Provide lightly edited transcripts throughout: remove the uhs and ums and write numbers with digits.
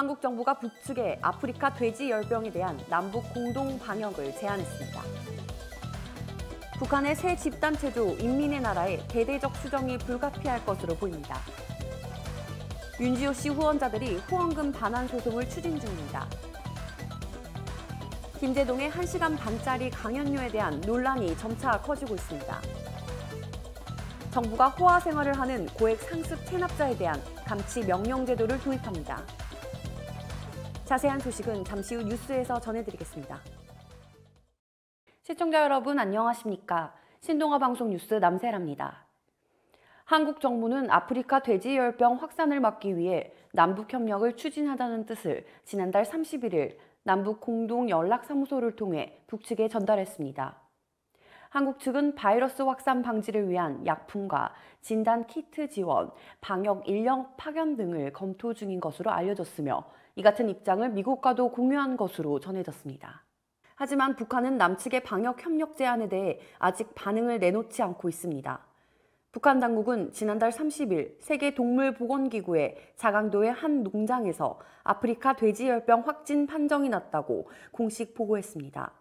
한국 정부가 북측에 아프리카 돼지 열병에 대한 남북 공동 방역을 제안했습니다. 북한의 새 집단체조 인민의 나라의 대대적 수정이 불가피할 것으로 보입니다. 윤지호 씨 후원자들이 후원금 반환 소송을 추진 중입니다. 김제동의 1시간 반짜리 강연료에 대한 논란이 점차 커지고 있습니다. 정부가 호화 생활을 하는 고액 상습 체납자에 대한 감치 명령 제도를 도입합니다. 자세한 소식은 잠시 후 뉴스에서 전해드리겠습니다. 시청자 여러분 안녕하십니까? 신동아 방송 뉴스 남세라입니다. 한국 정부는 아프리카 돼지열병 확산을 막기 위해 남북협력을 추진하자는 뜻을 지난달 31일 남북 공동 연락사무소를 통해 북측에 전달했습니다. 한국 측은 바이러스 확산 방지를 위한 약품과 진단 키트 지원, 방역 인력 파견 등을 검토 중인 것으로 알려졌으며 이 같은 입장을 미국과도 공유한 것으로 전해졌습니다. 하지만 북한은 남측의 방역 협력 제안에 대해 아직 반응을 내놓지 않고 있습니다. 북한 당국은 지난달 30일 세계동물보건기구의 자강도의 한 농장에서 아프리카 돼지열병 확진 판정이 났다고 공식 보고했습니다.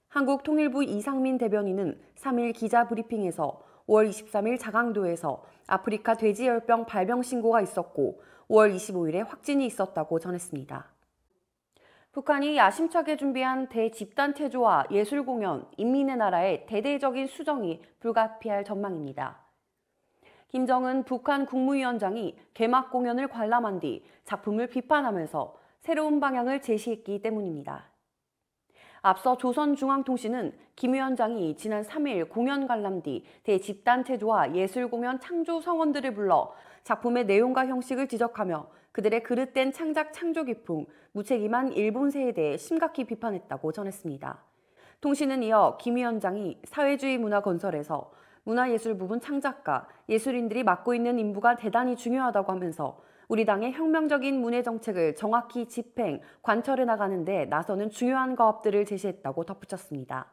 한국통일부 이상민 대변인은 3일 기자브리핑에서 5월 23일 자강도에서 아프리카 돼지열병 발병 신고가 있었고 5월 25일에 확진이 있었다고 전했습니다. 북한이 야심차게 준비한 대집단체조와 예술공연, 인민의 나라의 대대적인 수정이 불가피할 전망입니다. 김정은 북한 국무위원장이 개막 공연을 관람한 뒤 작품을 비판하면서 새로운 방향을 제시했기 때문입니다. 앞서 조선중앙통신은 김 위원장이 지난 3일 공연 관람 뒤 대집단체조와 예술공연 창조 성원들을 불러 작품의 내용과 형식을 지적하며 그들의 그릇된 창작 창조 기풍, 무책임한 일본세에 대해 심각히 비판했다고 전했습니다. 통신은 이어 김 위원장이 사회주의 문화 건설에서 문화예술 부분 창작가, 예술인들이 맡고 있는 임무가 대단히 중요하다고 하면서 우리 당의 혁명적인 문예 정책을 정확히 집행, 관철해 나가는 데 나서는 중요한 과업들을 제시했다고 덧붙였습니다.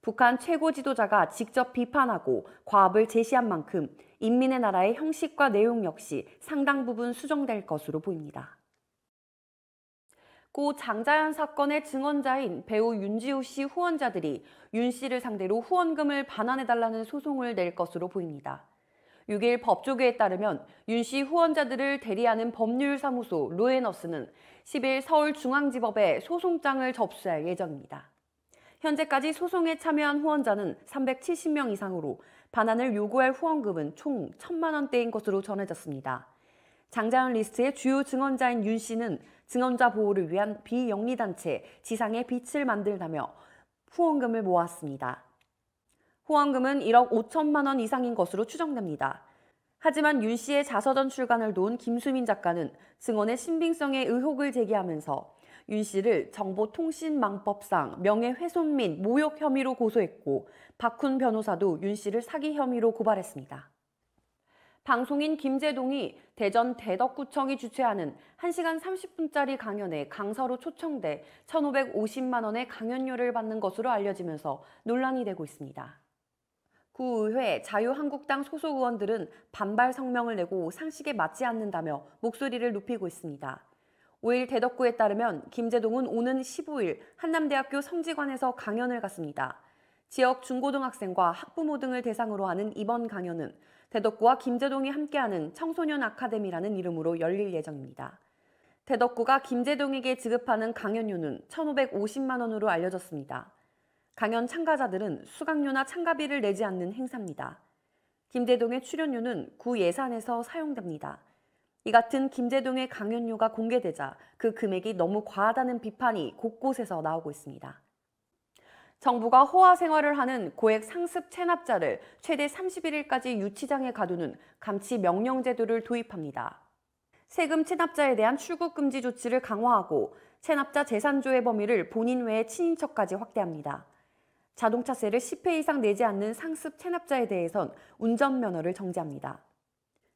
북한 최고 지도자가 직접 비판하고 과업을 제시한 만큼 인민의 나라의 형식과 내용 역시 상당 부분 수정될 것으로 보입니다. 고 장자연 사건의 증언자인 배우 윤지호 씨 후원자들이 윤 씨를 상대로 후원금을 반환해달라는 소송을 낼 것으로 보입니다. 6일 법조계에 따르면 윤 씨 후원자들을 대리하는 법률사무소 로에너스는 10일 서울중앙지법에 소송장을 접수할 예정입니다. 현재까지 소송에 참여한 후원자는 370명 이상으로 반환을 요구할 후원금은 총 1,000만 원대인 것으로 전해졌습니다. 장자연 리스트의 주요 증언자인 윤 씨는 증언자 보호를 위한 비영리단체 지상의 빛을 만들다며 후원금을 모았습니다. 후원금은 1억 5천만 원 이상인 것으로 추정됩니다. 하지만 윤 씨의 자서전 출간을 도운 김수민 작가는 증언의 신빙성에 의혹을 제기하면서 윤 씨를 정보통신망법상 명예훼손 및 모욕 혐의로 고소했고 박훈 변호사도 윤 씨를 사기 혐의로 고발했습니다. 방송인 김제동이 대전 대덕구청이 주최하는 1시간 30분짜리 강연에 강사로 초청돼 1,550만 원의 강연료를 받는 것으로 알려지면서 논란이 되고 있습니다. 구의회 자유한국당 소속 의원들은 반발 성명을 내고 상식에 맞지 않는다며 목소리를 높이고 있습니다. 5일 대덕구에 따르면 김제동은 오는 15일 한남대학교 성지관에서 강연을 갔습니다. 지역 중고등학생과 학부모 등을 대상으로 하는 이번 강연은 대덕구와 김제동이 함께하는 청소년 아카데미라는 이름으로 열릴 예정입니다. 대덕구가 김제동에게 지급하는 강연료는 1,550만 원으로 알려졌습니다. 강연 참가자들은 수강료나 참가비를 내지 않는 행사입니다. 김제동의 출연료는 구 예산에서 사용됩니다. 이 같은 김제동의 강연료가 공개되자 그 금액이 너무 과하다는 비판이 곳곳에서 나오고 있습니다. 정부가 호화 생활을 하는 고액 상습 체납자를 최대 31일까지 유치장에 가두는 감치 명령 제도를 도입합니다. 세금 체납자에 대한 출국 금지 조치를 강화하고 체납자 재산조회 범위를 본인 외의 친인척까지 확대합니다. 자동차세를 10회 이상 내지 않는 상습 체납자에 대해선 운전면허를 정지합니다.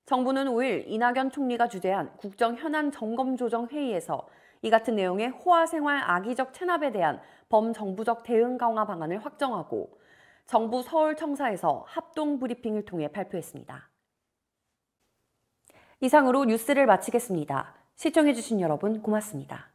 정부는 5일 이낙연 총리가 주재한 국정현안 점검조정회의에서 이 같은 내용의 호화생활 악의적 체납에 대한 범정부적 대응 강화 방안을 확정하고 정부 서울청사에서 합동 브리핑을 통해 발표했습니다. 이상으로 뉴스를 마치겠습니다. 시청해주신 여러분 고맙습니다.